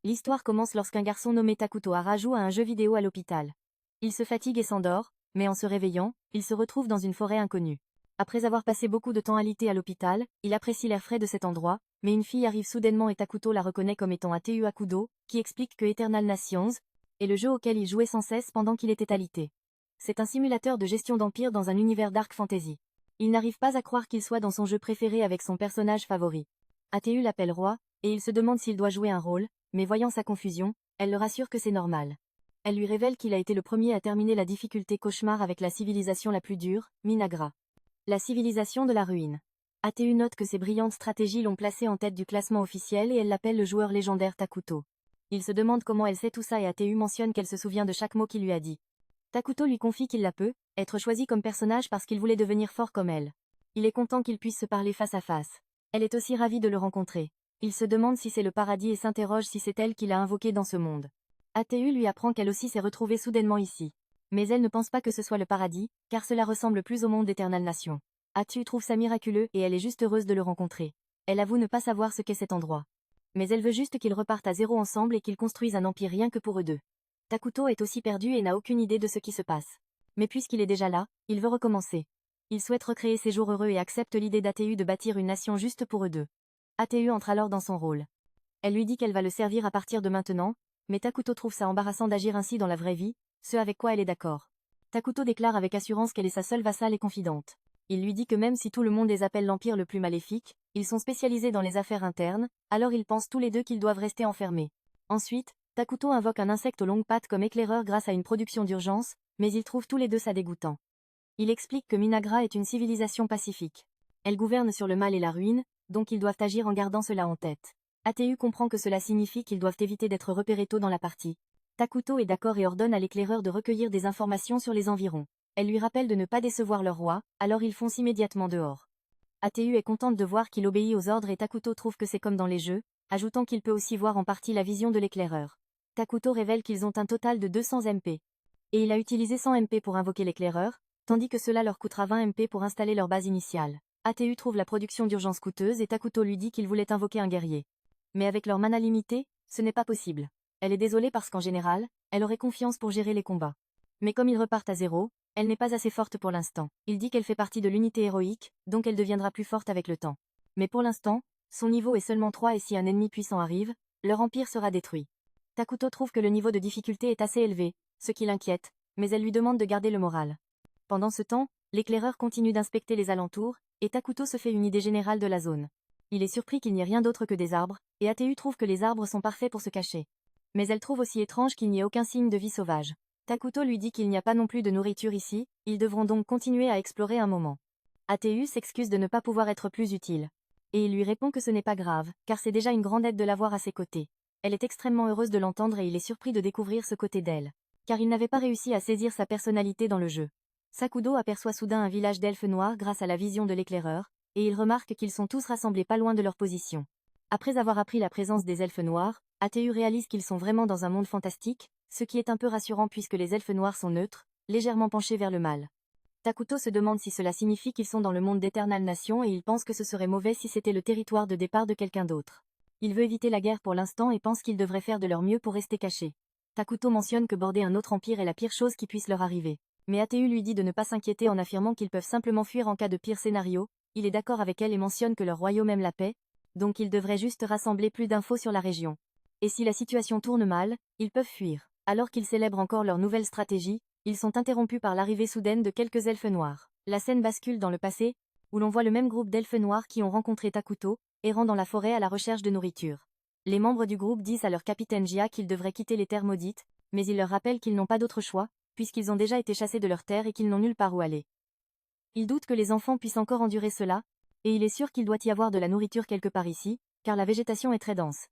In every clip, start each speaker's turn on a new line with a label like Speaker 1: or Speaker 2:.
Speaker 1: L'histoire commence lorsqu'un garçon nommé Takuto Hara joue à un jeu vidéo à l'hôpital. Il se fatigue et s'endort, mais en se réveillant, il se retrouve dans une forêt inconnue. Après avoir passé beaucoup de temps alité à l'hôpital, il apprécie l'air frais de cet endroit, mais une fille arrive soudainement et Takuto la reconnaît comme étant Ateu Akudo, qui explique que Eternal Nations est le jeu auquel il jouait sans cesse pendant qu'il était alité. C'est un simulateur de gestion d'empire dans un univers dark fantasy. Il n'arrive pas à croire qu'il soit dans son jeu préféré avec son personnage favori. Ateu l'appelle roi, et il se demande s'il doit jouer un rôle, mais voyant sa confusion, elle le rassure que c'est normal. Elle lui révèle qu'il a été le premier à terminer la difficulté cauchemar avec la civilisation la plus dure, Minagra. La civilisation de la ruine. Ateu note que ses brillantes stratégies l'ont placé en tête du classement officiel et elle l'appelle le joueur légendaire Takuto. Il se demande comment elle sait tout ça et Ateu mentionne qu'elle se souvient de chaque mot qu'il lui a dit. Takuto lui confie qu'il la peut, être choisi comme personnage parce qu'il voulait devenir fort comme elle. Il est content qu'ils puissent se parler face à face. Elle est aussi ravie de le rencontrer. Il se demande si c'est le paradis et s'interroge si c'est elle qui l'a invoqué dans ce monde. Ateu lui apprend qu'elle aussi s'est retrouvée soudainement ici. Mais elle ne pense pas que ce soit le paradis, car cela ressemble plus au monde d'Eternal Nation. Ateu trouve ça miraculeux et elle est juste heureuse de le rencontrer. Elle avoue ne pas savoir ce qu'est cet endroit. Mais elle veut juste qu'ils repartent à zéro ensemble et qu'ils construisent un empire rien que pour eux deux. Takuto est aussi perdu et n'a aucune idée de ce qui se passe. Mais puisqu'il est déjà là, il veut recommencer. Il souhaite recréer ses jours heureux et accepte l'idée d'Ateu de bâtir une nation juste pour eux deux. Ateu entre alors dans son rôle. Elle lui dit qu'elle va le servir à partir de maintenant, mais Takuto trouve ça embarrassant d'agir ainsi dans la vraie vie, ce avec quoi elle est d'accord. Takuto déclare avec assurance qu'elle est sa seule vassale et confidente. Il lui dit que même si tout le monde les appelle l'empire le plus maléfique, ils sont spécialisés dans les affaires internes, alors ils pensent tous les deux qu'ils doivent rester enfermés. Ensuite, Takuto invoque un insecte aux longues pattes comme éclaireur grâce à une production d'urgence, mais ils trouvent tous les deux ça dégoûtant. Il explique que Minagra est une civilisation pacifique. Elle gouverne sur le mal et la ruine, donc ils doivent agir en gardant cela en tête. Ateu comprend que cela signifie qu'ils doivent éviter d'être repérés tôt dans la partie. Takuto est d'accord et ordonne à l'éclaireur de recueillir des informations sur les environs. Elle lui rappelle de ne pas décevoir leur roi, alors ils foncent immédiatement dehors. Ateu est contente de voir qu'il obéit aux ordres et Takuto trouve que c'est comme dans les jeux, ajoutant qu'il peut aussi voir en partie la vision de l'éclaireur. Takuto révèle qu'ils ont un total de 200 MP. Et il a utilisé 100 MP pour invoquer l'éclaireur, tandis que cela leur coûtera 20 MP pour installer leur base initiale. Ateu trouve la production d'urgence coûteuse et Takuto lui dit qu'il voulait invoquer un guerrier. Mais avec leur mana limité, ce n'est pas possible. Elle est désolée parce qu'en général, elle aurait confiance pour gérer les combats. Mais comme ils repartent à zéro, elle n'est pas assez forte pour l'instant. Il dit qu'elle fait partie de l'unité héroïque, donc elle deviendra plus forte avec le temps. Mais pour l'instant, son niveau est seulement 3 et si un ennemi puissant arrive, leur empire sera détruit. Takuto trouve que le niveau de difficulté est assez élevé, ce qui l'inquiète, mais elle lui demande de garder le moral. Pendant ce temps, l'éclaireur continue d'inspecter les alentours, et Takuto se fait une idée générale de la zone. Il est surpris qu'il n'y ait rien d'autre que des arbres, et Ateu trouve que les arbres sont parfaits pour se cacher. Mais elle trouve aussi étrange qu'il n'y ait aucun signe de vie sauvage. Takuto lui dit qu'il n'y a pas non plus de nourriture ici, ils devront donc continuer à explorer un moment. Ateu s'excuse de ne pas pouvoir être plus utile. Et il lui répond que ce n'est pas grave, car c'est déjà une grande aide de l'avoir à ses côtés. Elle est extrêmement heureuse de l'entendre et il est surpris de découvrir ce côté d'elle. Car il n'avait pas réussi à saisir sa personnalité dans le jeu. Sakudo aperçoit soudain un village d'elfes noirs grâce à la vision de l'éclaireur, et il remarque qu'ils sont tous rassemblés pas loin de leur position. Après avoir appris la présence des elfes noirs, Ateu réalise qu'ils sont vraiment dans un monde fantastique, ce qui est un peu rassurant puisque les elfes noirs sont neutres, légèrement penchés vers le mal. Takuto se demande si cela signifie qu'ils sont dans le monde d'Eternal Nation et il pense que ce serait mauvais si c'était le territoire de départ de quelqu'un d'autre. Il veut éviter la guerre pour l'instant et pense qu'ils devraient faire de leur mieux pour rester cachés. Takuto mentionne que border un autre empire est la pire chose qui puisse leur arriver. Mais Ateu lui dit de ne pas s'inquiéter en affirmant qu'ils peuvent simplement fuir en cas de pire scénario, il est d'accord avec elle et mentionne que leur royaume aime la paix, donc ils devraient juste rassembler plus d'infos sur la région. Et si la situation tourne mal, ils peuvent fuir. Alors qu'ils célèbrent encore leur nouvelle stratégie, ils sont interrompus par l'arrivée soudaine de quelques elfes noirs. La scène bascule dans le passé, où l'on voit le même groupe d'elfes noirs qui ont rencontré Takuto, errant dans la forêt à la recherche de nourriture. Les membres du groupe disent à leur capitaine Jia qu'ils devraient quitter les terres maudites, mais il leur rappelle qu'ils n'ont pas d'autre choix, puisqu'ils ont déjà été chassés de leur terre et qu'ils n'ont nulle part où aller. Il doute que les enfants puissent encore endurer cela, et il est sûr qu'il doit y avoir de la nourriture quelque part ici, car la végétation est très dense.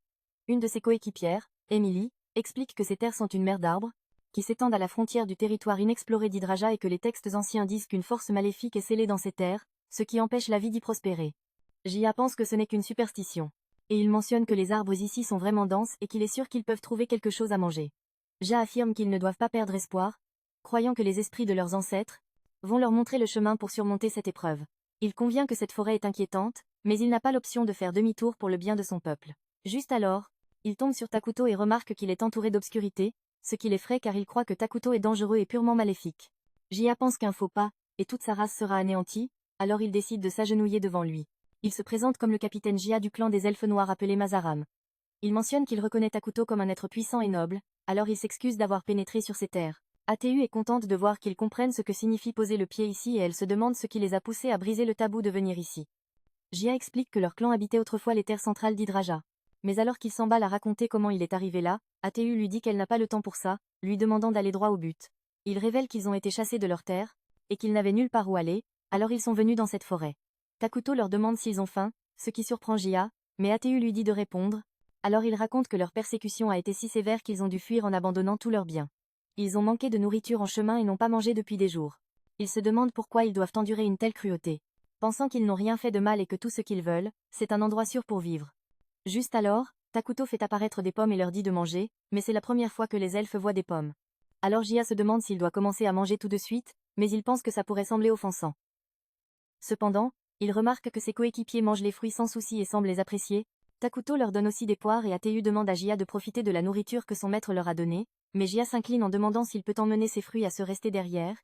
Speaker 1: Une de ses coéquipières, Emily, explique que ces terres sont une mer d'arbres, qui s'étendent à la frontière du territoire inexploré d'Hydraja et que les textes anciens disent qu'une force maléfique est scellée dans ces terres, ce qui empêche la vie d'y prospérer. Jia pense que ce n'est qu'une superstition. Et il mentionne que les arbres ici sont vraiment denses et qu'il est sûr qu'ils peuvent trouver quelque chose à manger. Jia affirme qu'ils ne doivent pas perdre espoir, croyant que les esprits de leurs ancêtres vont leur montrer le chemin pour surmonter cette épreuve. Il convient que cette forêt est inquiétante, mais il n'a pas l'option de faire demi-tour pour le bien de son peuple. Juste alors, Il tombe sur Takuto et remarque qu'il est entouré d'obscurité, ce qui l'effraie car il croit que Takuto est dangereux et purement maléfique. Jia pense qu'un faux pas, et toute sa race sera anéantie, alors il décide de s'agenouiller devant lui. Il se présente comme le capitaine Jia du clan des elfes noirs appelé Mazaram. Il mentionne qu'il reconnaît Takuto comme un être puissant et noble, alors il s'excuse d'avoir pénétré sur ces terres. ATU est contente de voir qu'ils comprennent ce que signifie poser le pied ici et elle se demande ce qui les a poussés à briser le tabou de venir ici. Jia explique que leur clan habitait autrefois les terres centrales d'Hydraja. Mais alors qu'il s'emballe à raconter comment il est arrivé là, ATU lui dit qu'elle n'a pas le temps pour ça, lui demandant d'aller droit au but. Il révèle qu'ils ont été chassés de leurs terres, et qu'ils n'avaient nulle part où aller, alors ils sont venus dans cette forêt. Takuto leur demande s'ils ont faim, ce qui surprend Jia, mais ATU lui dit de répondre. Alors ils racontent que leur persécution a été si sévère qu'ils ont dû fuir en abandonnant tous leurs biens. Ils ont manqué de nourriture en chemin et n'ont pas mangé depuis des jours. Ils se demandent pourquoi ils doivent endurer une telle cruauté. Pensant qu'ils n'ont rien fait de mal et que tout ce qu'ils veulent, c'est un endroit sûr pour vivre. Juste alors, Takuto fait apparaître des pommes et leur dit de manger, mais c'est la première fois que les elfes voient des pommes. Alors Jia se demande s'il doit commencer à manger tout de suite, mais il pense que ça pourrait sembler offensant. Cependant, il remarque que ses coéquipiers mangent les fruits sans souci et semblent les apprécier. Takuto leur donne aussi des poires et ATU demande à Jia de profiter de la nourriture que son maître leur a donnée, mais Jia s'incline en demandant s'il peut emmener ses fruits à se rester derrière,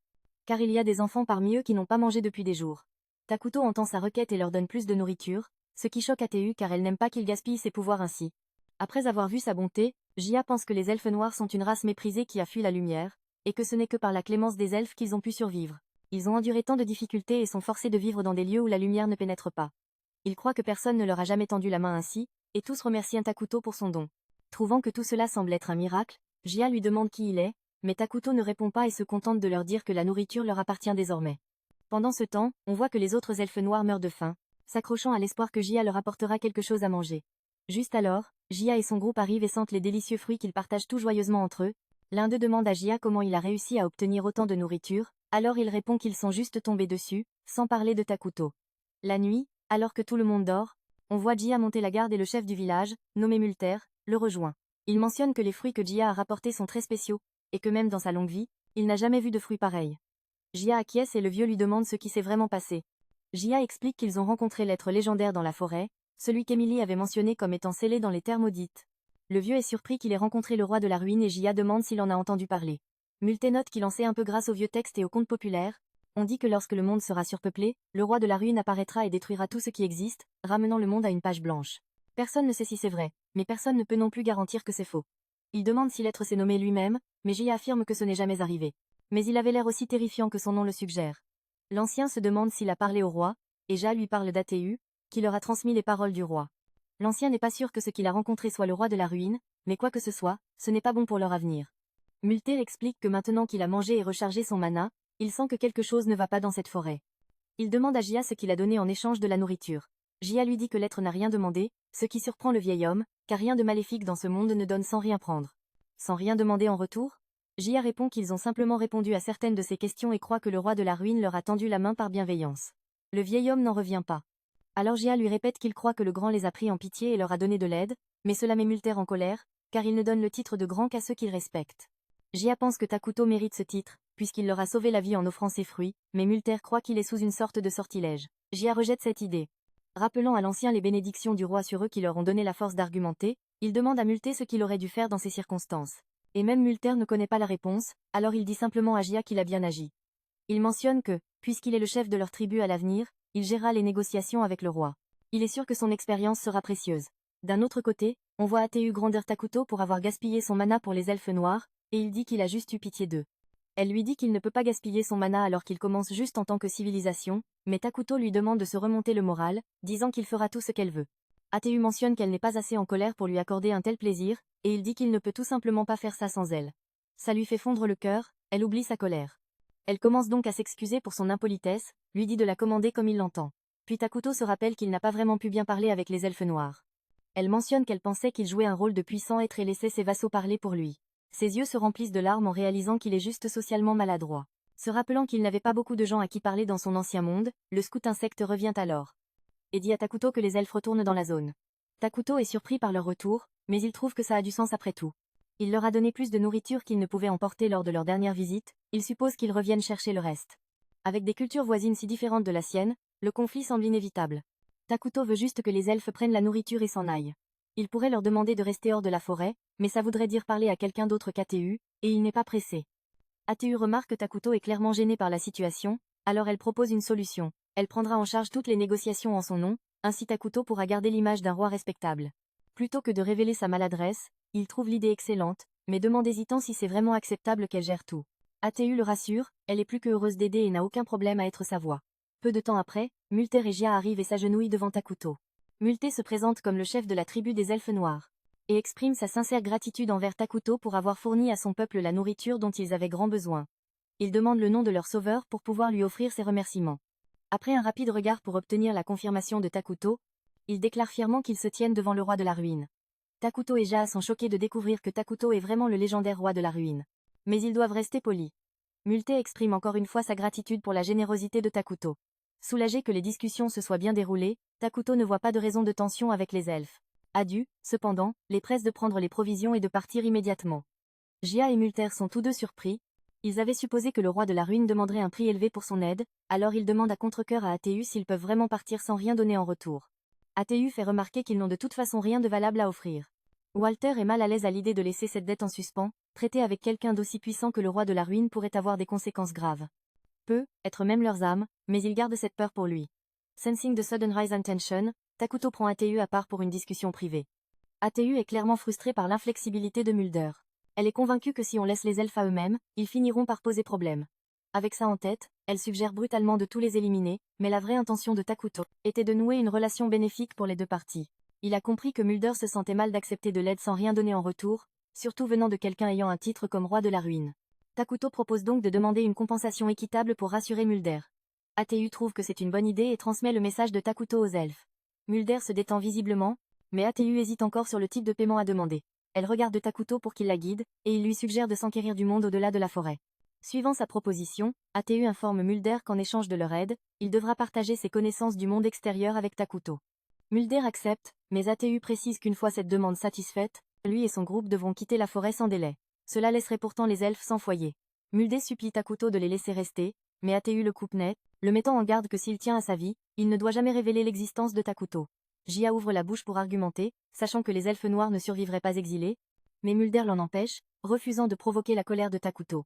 Speaker 1: car il y a des enfants parmi eux qui n'ont pas mangé depuis des jours. Takuto entend sa requête et leur donne plus de nourriture, ce qui choque ATU car elle n'aime pas qu'il gaspille ses pouvoirs ainsi. Après avoir vu sa bonté, Jia pense que les elfes noirs sont une race méprisée qui a fui la lumière, et que ce n'est que par la clémence des elfes qu'ils ont pu survivre. Ils ont enduré tant de difficultés et sont forcés de vivre dans des lieux où la lumière ne pénètre pas. Ils croient que personne ne leur a jamais tendu la main ainsi, et tous remercient Takuto pour son don. Trouvant que tout cela semble être un miracle, Jia lui demande qui il est, mais Takuto ne répond pas et se contente de leur dire que la nourriture leur appartient désormais. Pendant ce temps, on voit que les autres elfes noirs meurent de faim, s'accrochant à l'espoir que Jia leur apportera quelque chose à manger. Juste alors, Jia et son groupe arrivent et sentent les délicieux fruits qu'ils partagent tout joyeusement entre eux. L'un d'eux demande à Jia comment il a réussi à obtenir autant de nourriture, alors il répond qu'ils sont juste tombés dessus, sans parler de Takuto. La nuit, alors que tout le monde dort, on voit Jia monter la garde et le chef du village, nommé Multer, le rejoint. Il mentionne que les fruits que Jia a rapportés sont très spéciaux, et que même dans sa longue vie, il n'a jamais vu de fruits pareils. Jia acquiesce et le vieux lui demande ce qui s'est vraiment passé. Jia explique qu'ils ont rencontré l'être légendaire dans la forêt, celui qu'Emily avait mentionné comme étant scellé dans les terres maudites. Le vieux est surpris qu'il ait rencontré le roi de la ruine et Jia demande s'il en a entendu parler. Multé note qu'il en sait un peu grâce aux vieux textes et aux contes populaires. On dit que lorsque le monde sera surpeuplé, le roi de la ruine apparaîtra et détruira tout ce qui existe, ramenant le monde à une page blanche. Personne ne sait si c'est vrai, mais personne ne peut non plus garantir que c'est faux. Il demande si l'être s'est nommé lui-même, mais Jia affirme que ce n'est jamais arrivé. Mais il avait l'air aussi terrifiant que son nom le suggère. L'ancien se demande s'il a parlé au roi, et Jia lui parle d'ATU, qui leur a transmis les paroles du roi. L'ancien n'est pas sûr que ce qu'il a rencontré soit le roi de la ruine, mais quoi que ce soit, ce n'est pas bon pour leur avenir. Multer explique que maintenant qu'il a mangé et rechargé son mana, il sent que quelque chose ne va pas dans cette forêt. Il demande à Jia ce qu'il a donné en échange de la nourriture. Jia lui dit que l'être n'a rien demandé, ce qui surprend le vieil homme, car rien de maléfique dans ce monde ne donne sans rien prendre. Sans rien demander en retour? Jia répond qu'ils ont simplement répondu à certaines de ses questions et croit que le roi de la ruine leur a tendu la main par bienveillance. Le vieil homme n'en revient pas. Alors Jia lui répète qu'il croit que le grand les a pris en pitié et leur a donné de l'aide, mais cela met Multer en colère, car il ne donne le titre de grand qu'à ceux qu'il respecte. Jia pense que Takuto mérite ce titre, puisqu'il leur a sauvé la vie en offrant ses fruits, mais Multer croit qu'il est sous une sorte de sortilège. Jia rejette cette idée. Rappelant à l'ancien les bénédictions du roi sur eux qui leur ont donné la force d'argumenter, il demande à Multer ce qu'il aurait dû faire dans ces circonstances. Et même Multer ne connaît pas la réponse, alors il dit simplement à Jia qu'il a bien agi. Il mentionne que, puisqu'il est le chef de leur tribu à l'avenir, il gérera les négociations avec le roi. Il est sûr que son expérience sera précieuse. D'un autre côté, on voit ATU gronder Takuto pour avoir gaspillé son mana pour les elfes noirs, et il dit qu'il a juste eu pitié d'eux. Elle lui dit qu'il ne peut pas gaspiller son mana alors qu'il commence juste en tant que civilisation, mais Takuto lui demande de se remonter le moral, disant qu'il fera tout ce qu'elle veut. ATU mentionne qu'elle n'est pas assez en colère pour lui accorder un tel plaisir, et il dit qu'il ne peut tout simplement pas faire ça sans elle. Ça lui fait fondre le cœur, elle oublie sa colère. Elle commence donc à s'excuser pour son impolitesse, lui dit de la commander comme il l'entend. Puis Takuto se rappelle qu'il n'a pas vraiment pu bien parler avec les elfes noirs. Elle mentionne qu'elle pensait qu'il jouait un rôle de puissant être et laissait ses vassaux parler pour lui. Ses yeux se remplissent de larmes en réalisant qu'il est juste socialement maladroit. Se rappelant qu'il n'avait pas beaucoup de gens à qui parler dans son ancien monde, le scout insecte revient alors. Et dit à Takuto que les elfes retournent dans la zone. Takuto est surpris par leur retour, mais il trouve que ça a du sens après tout. Il leur a donné plus de nourriture qu'ils ne pouvaient emporter lors de leur dernière visite, il suppose qu'ils reviennent chercher le reste. Avec des cultures voisines si différentes de la sienne, le conflit semble inévitable. Takuto veut juste que les elfes prennent la nourriture et s'en aillent. Il pourrait leur demander de rester hors de la forêt, mais ça voudrait dire parler à quelqu'un d'autre qu'ATU, et il n'est pas pressé. ATU remarque que Takuto est clairement gêné par la situation, alors elle propose une solution. Elle prendra en charge toutes les négociations en son nom, ainsi Takuto pourra garder l'image d'un roi respectable. Plutôt que de révéler sa maladresse, il trouve l'idée excellente, mais demande hésitant si c'est vraiment acceptable qu'elle gère tout. ATU le rassure, elle est plus que heureuse d'aider et n'a aucun problème à être sa voix. Peu de temps après, Multer et Gia arrivent et s'agenouillent devant Takuto. Multer se présente comme le chef de la tribu des elfes noirs, et exprime sa sincère gratitude envers Takuto pour avoir fourni à son peuple la nourriture dont ils avaient grand besoin. Il demande le nom de leur sauveur pour pouvoir lui offrir ses remerciements. Après un rapide regard pour obtenir la confirmation de Takuto, il déclare fièrement qu'ils se tiennent devant le roi de la ruine. Takuto et Gia sont choqués de découvrir que Takuto est vraiment le légendaire roi de la ruine. Mais ils doivent rester polis. Multer exprime encore une fois sa gratitude pour la générosité de Takuto. Soulagé que les discussions se soient bien déroulées, Takuto ne voit pas de raison de tension avec les elfes. Adu, cependant, les presse de prendre les provisions et de partir immédiatement. Gia et Multer sont tous deux surpris. Ils avaient supposé que le roi de la ruine demanderait un prix élevé pour son aide, alors ils demandent à contre-cœur à ATU s'ils peuvent vraiment partir sans rien donner en retour. ATU fait remarquer qu'ils n'ont de toute façon rien de valable à offrir. Walter est mal à l'aise à l'idée de laisser cette dette en suspens, traiter avec quelqu'un d'aussi puissant que le roi de la ruine pourrait avoir des conséquences graves. Peut être même leurs âmes, mais ils gardent cette peur pour lui. Sensing the sudden rise in tension, Takuto prend ATU à part pour une discussion privée. ATU est clairement frustrée par l'inflexibilité de Mulder. Elle est convaincue que si on laisse les elfes à eux-mêmes, ils finiront par poser problème. Avec ça en tête, elle suggère brutalement de tous les éliminer, mais la vraie intention de Takuto était de nouer une relation bénéfique pour les deux parties. Il a compris que Mulder se sentait mal d'accepter de l'aide sans rien donner en retour, surtout venant de quelqu'un ayant un titre comme roi de la ruine. Takuto propose donc de demander une compensation équitable pour rassurer Mulder. ATU trouve que c'est une bonne idée et transmet le message de Takuto aux elfes. Mulder se détend visiblement, mais ATU hésite encore sur le type de paiement à demander. Elle regarde Takuto pour qu'il la guide, et il lui suggère de s'enquérir du monde au-delà de la forêt. Suivant sa proposition, ATU informe Mulder qu'en échange de leur aide, il devra partager ses connaissances du monde extérieur avec Takuto. Mulder accepte, mais ATU précise qu'une fois cette demande satisfaite, lui et son groupe devront quitter la forêt sans délai. Cela laisserait pourtant les elfes sans foyer. Mulder supplie Takuto de les laisser rester, mais ATU le coupe net, le mettant en garde que s'il tient à sa vie, il ne doit jamais révéler l'existence de Takuto. Gia ouvre la bouche pour argumenter, sachant que les elfes noirs ne survivraient pas exilés, mais Mulder l'en empêche, refusant de provoquer la colère de Takuto.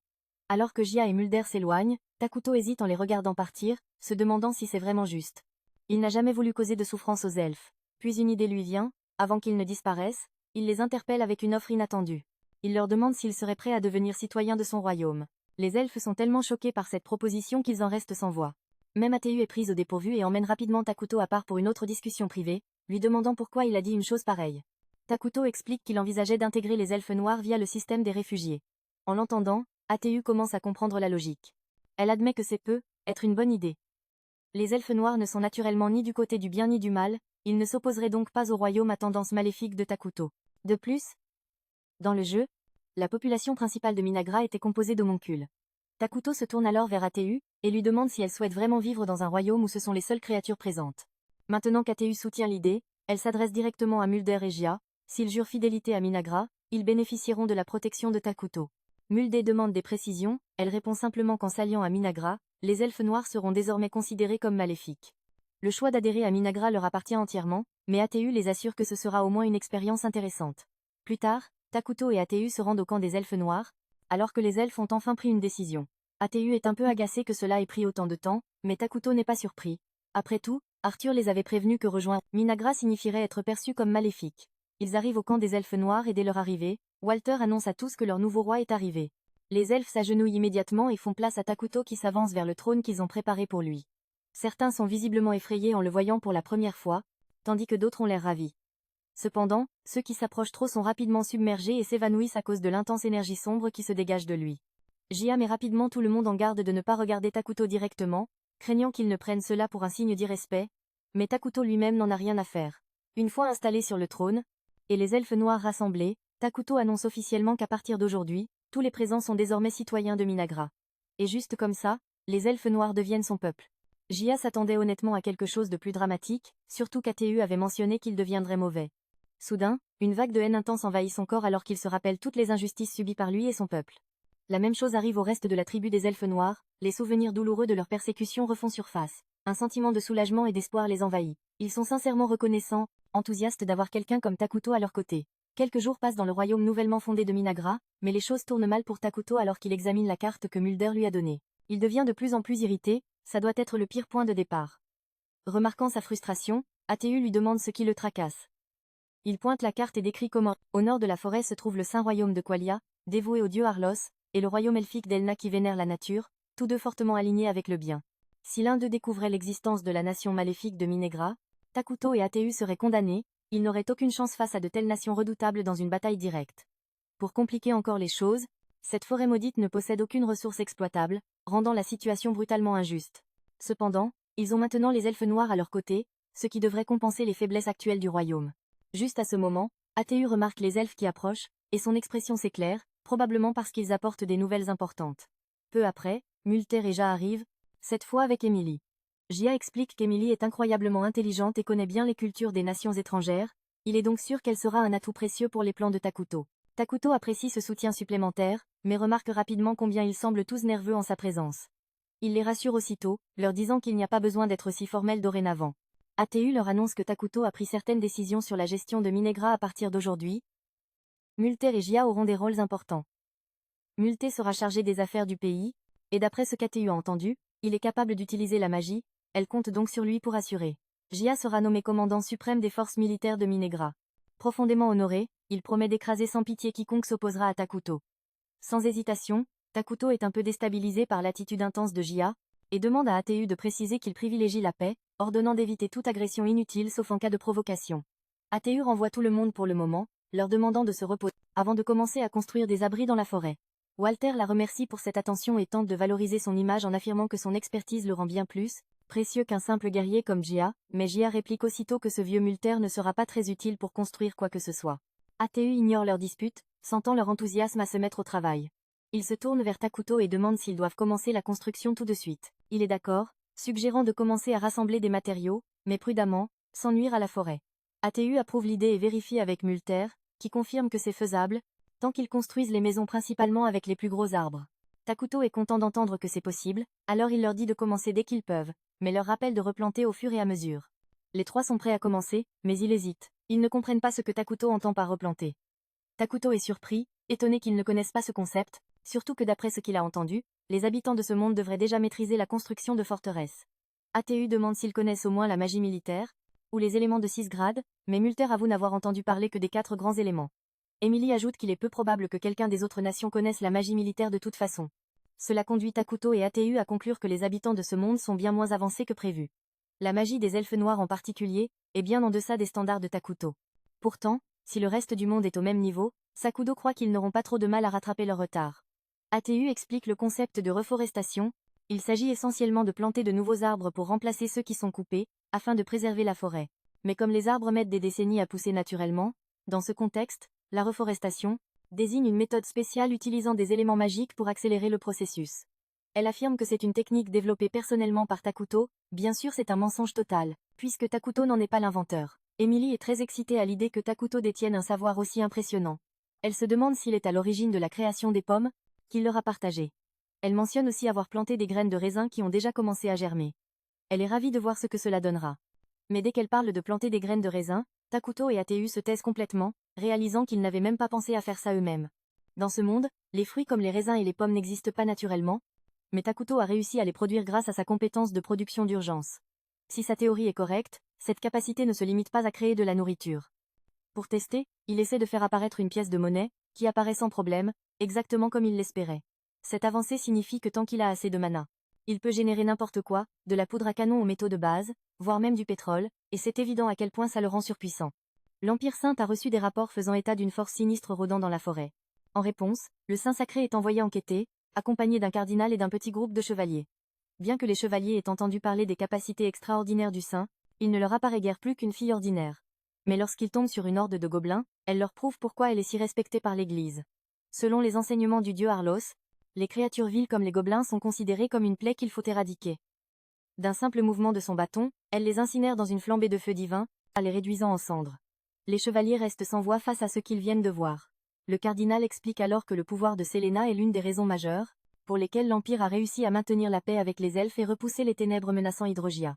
Speaker 1: Alors que Gia et Mulder s'éloignent, Takuto hésite en les regardant partir, se demandant si c'est vraiment juste. Il n'a jamais voulu causer de souffrance aux elfes. Puis une idée lui vient, avant qu'ils ne disparaissent, il les interpelle avec une offre inattendue. Il leur demande s'ils seraient prêts à devenir citoyens de son royaume. Les elfes sont tellement choqués par cette proposition qu'ils en restent sans voix. Même ATU est prise au dépourvu et emmène rapidement Takuto à part pour une autre discussion privée, lui demandant pourquoi il a dit une chose pareille. Takuto explique qu'il envisageait d'intégrer les elfes noirs via le système des réfugiés. En l'entendant, ATU commence à comprendre la logique. Elle admet que c'est être une bonne idée. Les elfes noirs ne sont naturellement ni du côté du bien ni du mal, ils ne s'opposeraient donc pas au royaume à tendance maléfique de Takuto. De plus, dans le jeu, la population principale de Minagra était composée d'homoncules. Takuto se tourne alors vers ATU, et lui demande si elle souhaite vraiment vivre dans un royaume où ce sont les seules créatures présentes. Maintenant qu'ATU soutient l'idée, elle s'adresse directement à Mulder et Gia. S'ils jurent fidélité à Minagra, ils bénéficieront de la protection de Takuto. Mulder demande des précisions, elle répond simplement qu'en s'alliant à Minagra, les elfes noirs seront désormais considérés comme maléfiques. Le choix d'adhérer à Minagra leur appartient entièrement, mais ATU les assure que ce sera au moins une expérience intéressante. Plus tard, Takuto et ATU se rendent au camp des elfes noirs, alors que les elfes ont enfin pris une décision. ATU est un peu agacé que cela ait pris autant de temps, mais Takuto n'est pas surpris. Après tout, Arthur les avait prévenus que rejoindre Minagra signifierait être perçu comme maléfique. Ils arrivent au camp des elfes noirs et dès leur arrivée, Walter annonce à tous que leur nouveau roi est arrivé. Les elfes s'agenouillent immédiatement et font place à Takuto qui s'avance vers le trône qu'ils ont préparé pour lui. Certains sont visiblement effrayés en le voyant pour la première fois, tandis que d'autres ont l'air ravis. Cependant, ceux qui s'approchent trop sont rapidement submergés et s'évanouissent à cause de l'intense énergie sombre qui se dégage de lui. Gia met rapidement tout le monde en garde de ne pas regarder Takuto directement, craignant qu'il ne prenne cela pour un signe d'irrespect, mais Takuto lui-même n'en a rien à faire. Une fois installé sur le trône, et les elfes noirs rassemblés, Takuto annonce officiellement qu'à partir d'aujourd'hui, tous les présents sont désormais citoyens de Minagra. Et juste comme ça, les elfes noirs deviennent son peuple. Gia s'attendait honnêtement à quelque chose de plus dramatique, surtout qu'ATU avait mentionné qu'il deviendrait mauvais. Soudain, une vague de haine intense envahit son corps alors qu'il se rappelle toutes les injustices subies par lui et son peuple. La même chose arrive au reste de la tribu des elfes noirs, les souvenirs douloureux de leur persécution refont surface. Un sentiment de soulagement et d'espoir les envahit. Ils sont sincèrement reconnaissants, enthousiastes d'avoir quelqu'un comme Takuto à leur côté. Quelques jours passent dans le royaume nouvellement fondé de Minagra, mais les choses tournent mal pour Takuto alors qu'il examine la carte que Mulder lui a donnée. Il devient de plus en plus irrité, ça doit être le pire point de départ. Remarquant sa frustration, ATU lui demande ce qui le tracasse. Il pointe la carte et décrit comment, au nord de la forêt se trouve le saint royaume de Qualia, dévoué au dieu Arlos, et le royaume elfique d'Elna qui vénère la nature, tous deux fortement alignés avec le bien. Si l'un d'eux découvrait l'existence de la nation maléfique de Minegra, Takuto et ATU seraient condamnés, ils n'auraient aucune chance face à de telles nations redoutables dans une bataille directe. Pour compliquer encore les choses, cette forêt maudite ne possède aucune ressource exploitable, rendant la situation brutalement injuste. Cependant, ils ont maintenant les elfes noirs à leur côté, ce qui devrait compenser les faiblesses actuelles du royaume. Juste à ce moment, ATU remarque les elfes qui approchent, et son expression s'éclaire, probablement parce qu'ils apportent des nouvelles importantes. Peu après, Mulder et Ja arrivent, cette fois avec Emily. Jia explique qu'Emily est incroyablement intelligente et connaît bien les cultures des nations étrangères, il est donc sûr qu'elle sera un atout précieux pour les plans de Takuto. Takuto apprécie ce soutien supplémentaire, mais remarque rapidement combien ils semblent tous nerveux en sa présence. Il les rassure aussitôt, leur disant qu'il n'y a pas besoin d'être si formel dorénavant. ATU leur annonce que Takuto a pris certaines décisions sur la gestion de Minegra à partir d'aujourd'hui. Mulder et Jia auront des rôles importants. Mulder sera chargé des affaires du pays, et d'après ce qu'ATU a entendu, il est capable d'utiliser la magie, elle compte donc sur lui pour assurer. Jia sera nommé commandant suprême des forces militaires de Minegra. Profondément honoré, il promet d'écraser sans pitié quiconque s'opposera à Takuto. Sans hésitation, Takuto est un peu déstabilisé par l'attitude intense de Jia, et demande à ATU de préciser qu'il privilégie la paix, ordonnant d'éviter toute agression inutile sauf en cas de provocation. ATU renvoie tout le monde pour le moment, leur demandant de se reposer, avant de commencer à construire des abris dans la forêt. Walter la remercie pour cette attention et tente de valoriser son image en affirmant que son expertise le rend bien plus précieux qu'un simple guerrier comme Jia, mais Jia réplique aussitôt que ce vieux Mulder ne sera pas très utile pour construire quoi que ce soit. ATU ignore leur dispute, sentant leur enthousiasme à se mettre au travail. Il se tourne vers Takuto et demande s'ils doivent commencer la construction tout de suite. Il est d'accord, suggérant de commencer à rassembler des matériaux, mais prudemment, sans nuire à la forêt. ATU approuve l'idée et vérifie avec Mulder, qui confirme que c'est faisable, tant qu'ils construisent les maisons principalement avec les plus gros arbres. Takuto est content d'entendre que c'est possible, alors il leur dit de commencer dès qu'ils peuvent, mais leur rappelle de replanter au fur et à mesure. Les trois sont prêts à commencer, mais ils hésitent. Ils ne comprennent pas ce que Takuto entend par replanter. Takuto est surpris, étonné qu'ils ne connaissent pas ce concept, surtout que d'après ce qu'il a entendu, les habitants de ce monde devraient déjà maîtriser la construction de forteresses. ATU demande s'ils connaissent au moins la magie militaire, ou les éléments de 6 grades, mais Mulder avoue n'avoir entendu parler que des 4 grands éléments. Emily ajoute qu'il est peu probable que quelqu'un des autres nations connaisse la magie militaire de toute façon. Cela conduit Takuto et ATU à conclure que les habitants de ce monde sont bien moins avancés que prévu. La magie des elfes noirs en particulier, est bien en deçà des standards de Takuto. Pourtant, si le reste du monde est au même niveau, Sakudo croit qu'ils n'auront pas trop de mal à rattraper leur retard. ATU explique le concept de reforestation, il s'agit essentiellement de planter de nouveaux arbres pour remplacer ceux qui sont coupés, afin de préserver la forêt. Mais comme les arbres mettent des décennies à pousser naturellement, dans ce contexte, la reforestation désigne une méthode spéciale utilisant des éléments magiques pour accélérer le processus. Elle affirme que c'est une technique développée personnellement par Takuto, bien sûr c'est un mensonge total, puisque Takuto n'en est pas l'inventeur. Emily est très excitée à l'idée que Takuto détienne un savoir aussi impressionnant. Elle se demande s'il est à l'origine de la création des pommes, qu'il leur a partagées. Elle mentionne aussi avoir planté des graines de raisin qui ont déjà commencé à germer. Elle est ravie de voir ce que cela donnera. Mais dès qu'elle parle de planter des graines de raisin, Takuto et ATU se taisent complètement, réalisant qu'ils n'avaient même pas pensé à faire ça eux-mêmes. Dans ce monde, les fruits comme les raisins et les pommes n'existent pas naturellement, mais Takuto a réussi à les produire grâce à sa compétence de production d'urgence. Si sa théorie est correcte, cette capacité ne se limite pas à créer de la nourriture. Pour tester, il essaie de faire apparaître une pièce de monnaie, qui apparaît sans problème, exactement comme il l'espérait. Cette avancée signifie que tant qu'il a assez de mana, il peut générer n'importe quoi, de la poudre à canon aux métaux de base, voire même du pétrole, et c'est évident à quel point ça le rend surpuissant. L'Empire Saint a reçu des rapports faisant état d'une force sinistre rôdant dans la forêt. En réponse, le Saint sacré est envoyé enquêter, accompagné d'un cardinal et d'un petit groupe de chevaliers. Bien que les chevaliers aient entendu parler des capacités extraordinaires du Saint, il ne leur apparaît guère plus qu'une fille ordinaire. Mais lorsqu'ils tombent sur une horde de gobelins, elle leur prouve pourquoi elle est si respectée par l'Église. Selon les enseignements du dieu Arlos, les créatures viles comme les gobelins sont considérées comme une plaie qu'il faut éradiquer. D'un simple mouvement de son bâton, elle les incinère dans une flambée de feu divin, les réduisant en cendres. Les chevaliers restent sans voix face à ce qu'ils viennent de voir. Le cardinal explique alors que le pouvoir de Selena est l'une des raisons majeures, pour lesquels l'Empire a réussi à maintenir la paix avec les elfes et repousser les ténèbres menaçant Hydrogia.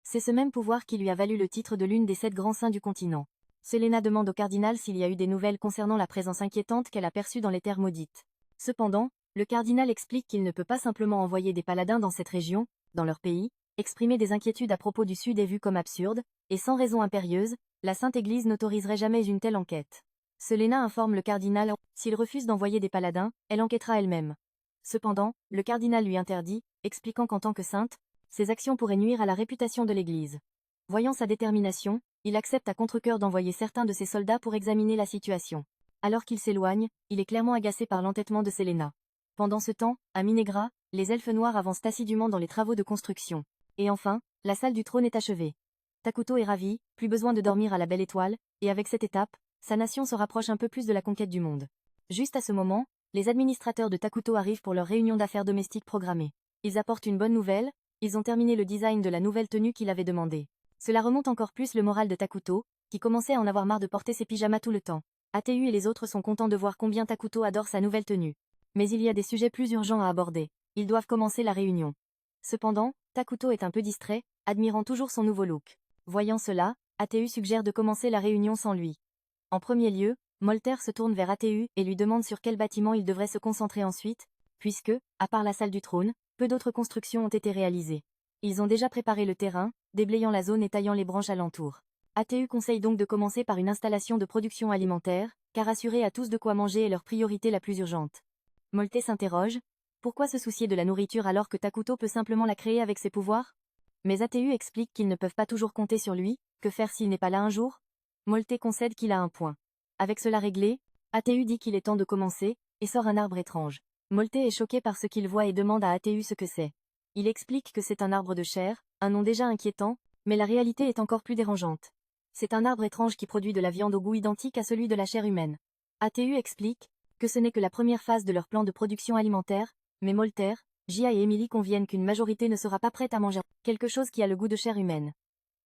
Speaker 1: C'est ce même pouvoir qui lui a valu le titre de l'une des 7 grands saints du continent. Selena demande au cardinal s'il y a eu des nouvelles concernant la présence inquiétante qu'elle a perçue dans les terres maudites. Cependant, le cardinal explique qu'il ne peut pas simplement envoyer des paladins dans cette région, dans leur pays, exprimer des inquiétudes à propos du Sud est vu comme absurde, et sans raison impérieuse, la Sainte Église n'autoriserait jamais une telle enquête. Selena informe le cardinal, s'il refuse d'envoyer des paladins, elle enquêtera elle-même. Cependant, le cardinal lui interdit, expliquant qu'en tant que sainte, ses actions pourraient nuire à la réputation de l'Église. Voyant sa détermination, il accepte à contre-cœur d'envoyer certains de ses soldats pour examiner la situation. Alors qu'il s'éloigne, il est clairement agacé par l'entêtement de Selena. Pendant ce temps, à Minegra, les elfes noirs avancent assidûment dans les travaux de construction. Et enfin, la salle du trône est achevée. Takuto est ravi, plus besoin de dormir à la belle étoile, et avec cette étape, sa nation se rapproche un peu plus de la conquête du monde. Juste à ce moment, les administrateurs de Takuto arrivent pour leur réunion d'affaires domestiques programmée. Ils apportent une bonne nouvelle, ils ont terminé le design de la nouvelle tenue qu'il avait demandé. Cela remonte encore plus le moral de Takuto, qui commençait à en avoir marre de porter ses pyjamas tout le temps. ATU et les autres sont contents de voir combien Takuto adore sa nouvelle tenue. Mais il y a des sujets plus urgents à aborder. Ils doivent commencer la réunion. Cependant, Takuto est un peu distrait, admirant toujours son nouveau look. Voyant cela, ATU suggère de commencer la réunion sans lui. En premier lieu, Molter se tourne vers ATU et lui demande sur quel bâtiment il devrait se concentrer ensuite, puisque, à part la salle du trône, peu d'autres constructions ont été réalisées. Ils ont déjà préparé le terrain, déblayant la zone et taillant les branches alentour. ATU conseille donc de commencer par une installation de production alimentaire, car assurer à tous de quoi manger est leur priorité la plus urgente. Molter s'interroge, pourquoi se soucier de la nourriture alors que Takuto peut simplement la créer avec ses pouvoirs? Mais ATU explique qu'ils ne peuvent pas toujours compter sur lui, que faire s'il n'est pas là un jour? Molter concède qu'il a un point. Avec cela réglé, ATU dit qu'il est temps de commencer, et sort un arbre étrange. Molter est choqué par ce qu'il voit et demande à ATU ce que c'est. Il explique que c'est un arbre de chair, un nom déjà inquiétant, mais la réalité est encore plus dérangeante. C'est un arbre étrange qui produit de la viande au goût identique à celui de la chair humaine. ATU explique que ce n'est que la première phase de leur plan de production alimentaire, mais Molter, Jia et Emily conviennent qu'une majorité ne sera pas prête à manger quelque chose qui a le goût de chair humaine.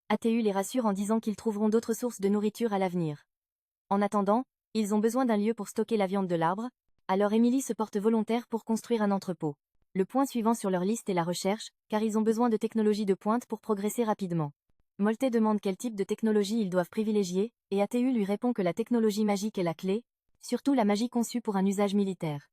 Speaker 1: ATU les rassure en disant qu'ils trouveront d'autres sources de nourriture à l'avenir. En attendant, ils ont besoin d'un lieu pour stocker la viande de l'arbre, alors Emily se porte volontaire pour construire un entrepôt. Le point suivant sur leur liste est la recherche, car ils ont besoin de technologies de pointe pour progresser rapidement. Molter demande quel type de technologie ils doivent privilégier, et ATU lui répond que la technologie magique est la clé, surtout la magie conçue pour un usage militaire.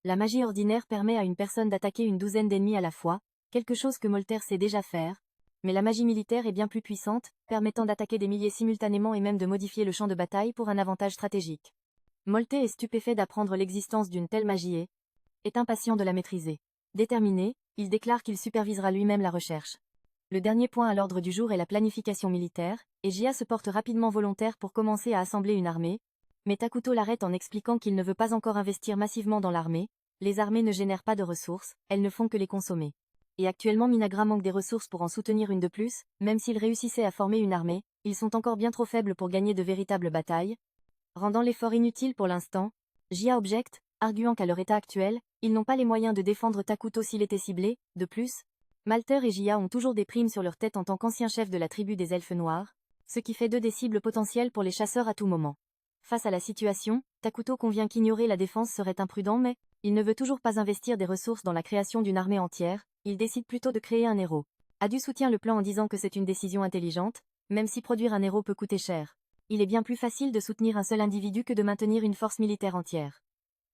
Speaker 1: La magie ordinaire permet à une personne d'attaquer une douzaine d'ennemis à la fois, quelque chose que Molter sait déjà faire, mais la magie militaire est bien plus puissante, permettant d'attaquer des milliers simultanément et même de modifier le champ de bataille pour un avantage stratégique. Molter est stupéfait d'apprendre l'existence d'une telle magie et est impatient de la maîtriser. Déterminé, il déclare qu'il supervisera lui-même la recherche. Le dernier point à l'ordre du jour est la planification militaire, et Jia se porte rapidement volontaire pour commencer à assembler une armée, mais Takuto l'arrête en expliquant qu'il ne veut pas encore investir massivement dans l'armée, les armées ne génèrent pas de ressources, elles ne font que les consommer. Et actuellement Minagra manque des ressources pour en soutenir une de plus, même s'ils réussissaient à former une armée, ils sont encore bien trop faibles pour gagner de véritables batailles, rendant l'effort inutile pour l'instant. Jia objecte, arguant qu'à leur état actuel, ils n'ont pas les moyens de défendre Takuto s'il était ciblé. De plus, Molter et Jia ont toujours des primes sur leur tête en tant qu'anciens chefs de la tribu des elfes noirs, ce qui fait d'eux des cibles potentielles pour les chasseurs à tout moment. Face à la situation, Takuto convient qu'ignorer la défense serait imprudent mais, il ne veut toujours pas investir des ressources dans la création d'une armée entière, il décide plutôt de créer un héros. Adu soutient le plan en disant que c'est une décision intelligente, même si produire un héros peut coûter cher. Il est bien plus facile de soutenir un seul individu que de maintenir une force militaire entière.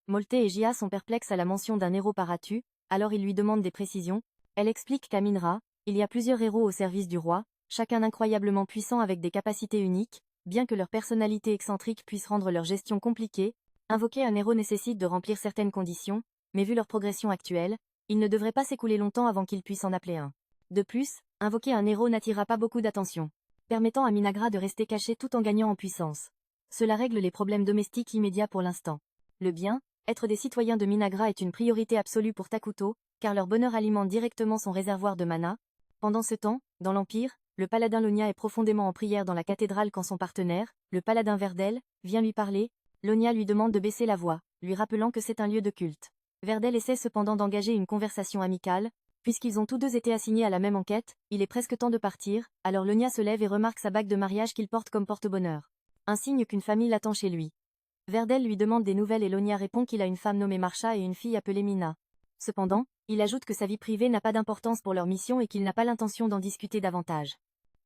Speaker 1: Molter et Jia sont perplexes à la mention d'un héros par Atu, alors ils lui demandent des précisions. Elle explique qu'à Minra, il y a plusieurs héros au service du roi, chacun incroyablement puissant avec des capacités uniques, bien que leur personnalité excentrique puisse rendre leur gestion compliquée. Invoquer un héros nécessite de remplir certaines conditions, mais vu leur progression actuelle, il ne devrait pas s'écouler longtemps avant qu'ils puissent en appeler un. De plus, invoquer un héros n'attirera pas beaucoup d'attention, permettant à Minagra de rester caché tout en gagnant en puissance. Cela règle les problèmes domestiques immédiats pour l'instant. Le bien, être des citoyens de Minagra est une priorité absolue pour Takuto, car leur bonheur alimente directement son réservoir de mana. Pendant ce temps, dans l'Empire, le paladin Lonia est profondément en prière dans la cathédrale quand son partenaire, le paladin Verdel, vient lui parler. Lonia lui demande de baisser la voix, lui rappelant que c'est un lieu de culte. Verdel essaie cependant d'engager une conversation amicale, puisqu'ils ont tous deux été assignés à la même enquête. Il est presque temps de partir, alors Lonia se lève et remarque sa bague de mariage qu'il porte comme porte-bonheur. Un signe qu'une famille l'attend chez lui. Verdel lui demande des nouvelles et Lonia répond qu'il a une femme nommée Marcha et une fille appelée Mina. Cependant, il ajoute que sa vie privée n'a pas d'importance pour leur mission et qu'il n'a pas l'intention d'en discuter davantage.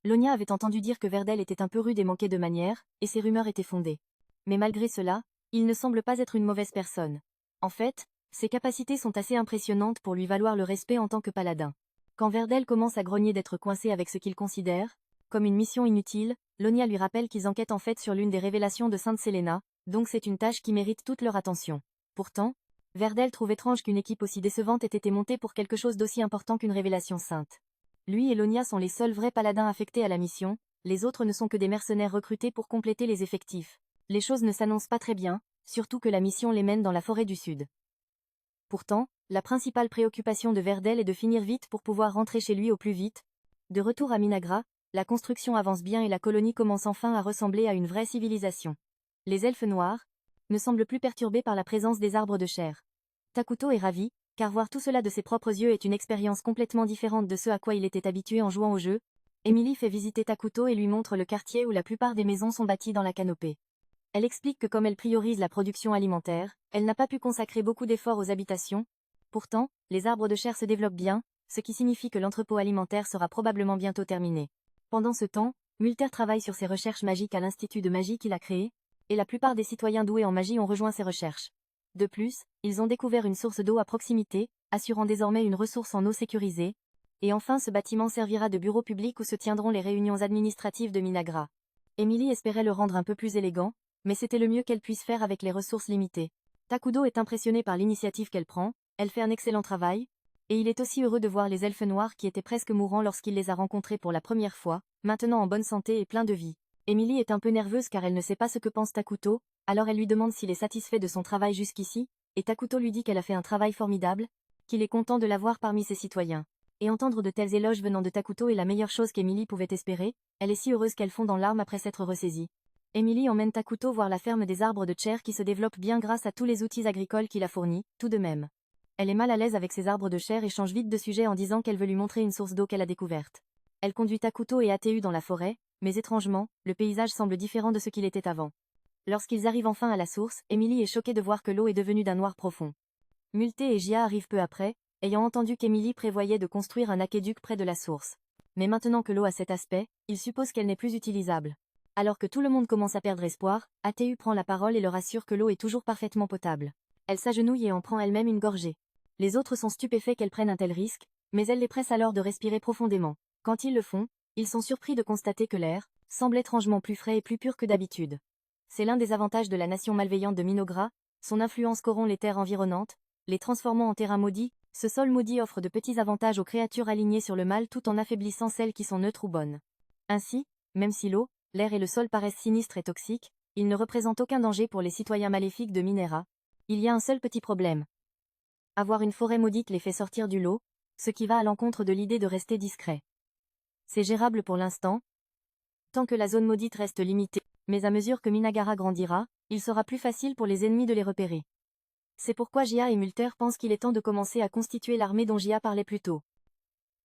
Speaker 1: Lonia avait entendu dire que Verdel était un peu rude et manquait de manières, et ces rumeurs étaient fondées. Mais malgré cela, il ne semble pas être une mauvaise personne. En fait, ses capacités sont assez impressionnantes pour lui valoir le respect en tant que paladin. Quand Verdel commence à grogner d'être coincé avec ce qu'il considère comme une mission inutile, Lonia lui rappelle qu'ils enquêtent en fait sur l'une des révélations de Sainte Selena, donc c'est une tâche qui mérite toute leur attention. Pourtant, Verdel trouve étrange qu'une équipe aussi décevante ait été montée pour quelque chose d'aussi important qu'une révélation sainte. Lui et Lonia sont les seuls vrais paladins affectés à la mission, les autres ne sont que des mercenaires recrutés pour compléter les effectifs. Les choses ne s'annoncent pas très bien, surtout que la mission les mène dans la forêt du Sud. Pourtant, la principale préoccupation de Verdel est de finir vite pour pouvoir rentrer chez lui au plus vite. De retour à Minagra, la construction avance bien et la colonie commence enfin à ressembler à une vraie civilisation. Les elfes noirs ne semblent plus perturbés par la présence des arbres de chair. Takuto est ravi, car voir tout cela de ses propres yeux est une expérience complètement différente de ce à quoi il était habitué en jouant au jeu. Emily fait visiter Takuto et lui montre le quartier où la plupart des maisons sont bâties dans la canopée. Elle explique que comme elle priorise la production alimentaire, elle n'a pas pu consacrer beaucoup d'efforts aux habitations. Pourtant, les arbres de chair se développent bien, ce qui signifie que l'entrepôt alimentaire sera probablement bientôt terminé. Pendant ce temps, Multer travaille sur ses recherches magiques à l'institut de magie qu'il a créé, et la plupart des citoyens doués en magie ont rejoint ses recherches. De plus, ils ont découvert une source d'eau à proximité, assurant désormais une ressource en eau sécurisée. Et enfin ce bâtiment servira de bureau public où se tiendront les réunions administratives de Minagra. Emily espérait le rendre un peu plus élégant, mais c'était le mieux qu'elle puisse faire avec les ressources limitées. Takudo est impressionné par l'initiative qu'elle prend, elle fait un excellent travail, et il est aussi heureux de voir les elfes noirs qui étaient presque mourants lorsqu'il les a rencontrés pour la première fois, maintenant en bonne santé et plein de vie. Emily est un peu nerveuse car elle ne sait pas ce que pense Takuto, alors elle lui demande s'il est satisfait de son travail jusqu'ici, et Takuto lui dit qu'elle a fait un travail formidable, qu'il est content de l'avoir parmi ses citoyens. Et entendre de tels éloges venant de Takuto est la meilleure chose qu'Emily pouvait espérer, elle est si heureuse qu'elle fond dans larmes après s'être ressaisie. Emily emmène Takuto voir la ferme des arbres de chair qui se développe bien grâce à tous les outils agricoles qu'il a fournis, tout de même. Elle est mal à l'aise avec ces arbres de chair et change vite de sujet en disant qu'elle veut lui montrer une source d'eau qu'elle a découverte. Elle conduit Takuto et ATU dans la forêt, mais étrangement, le paysage semble différent de ce qu'il était avant. Lorsqu'ils arrivent enfin à la source, Emily est choquée de voir que l'eau est devenue d'un noir profond. Multe et Gia arrivent peu après, ayant entendu qu'Emily prévoyait de construire un aqueduc près de la source. Mais maintenant que l'eau a cet aspect, ils supposent qu'elle n'est plus utilisable. Alors que tout le monde commence à perdre espoir, ATU prend la parole et leur assure que l'eau est toujours parfaitement potable. Elle s'agenouille et en prend elle-même une gorgée. Les autres sont stupéfaits qu'elle prenne un tel risque, mais elle les presse alors de respirer profondément. Quand ils le font, ils sont surpris de constater que l'air semble étrangement plus frais et plus pur que d'habitude. C'est l'un des avantages de la nation malveillante de Minogra, son influence corrompt les terres environnantes, les transformant en terrain maudit. Ce sol maudit offre de petits avantages aux créatures alignées sur le mal tout en affaiblissant celles qui sont neutres ou bonnes. Ainsi, même si l'eau, l'air et le sol paraissent sinistres et toxiques, ils ne représentent aucun danger pour les citoyens maléfiques de Minera. Il y a un seul petit problème. Avoir une forêt maudite les fait sortir du lot, ce qui va à l'encontre de l'idée de rester discret. C'est gérable pour l'instant, tant que la zone maudite reste limitée, mais à mesure que Minagara grandira, il sera plus facile pour les ennemis de les repérer. C'est pourquoi Gia et Multer pensent qu'il est temps de commencer à constituer l'armée dont Gia parlait plus tôt.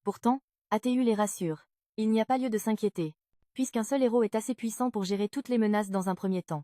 Speaker 1: Pourtant, ATU les rassure. Il n'y a pas lieu de s'inquiéter, puisqu'un seul héros est assez puissant pour gérer toutes les menaces dans un premier temps.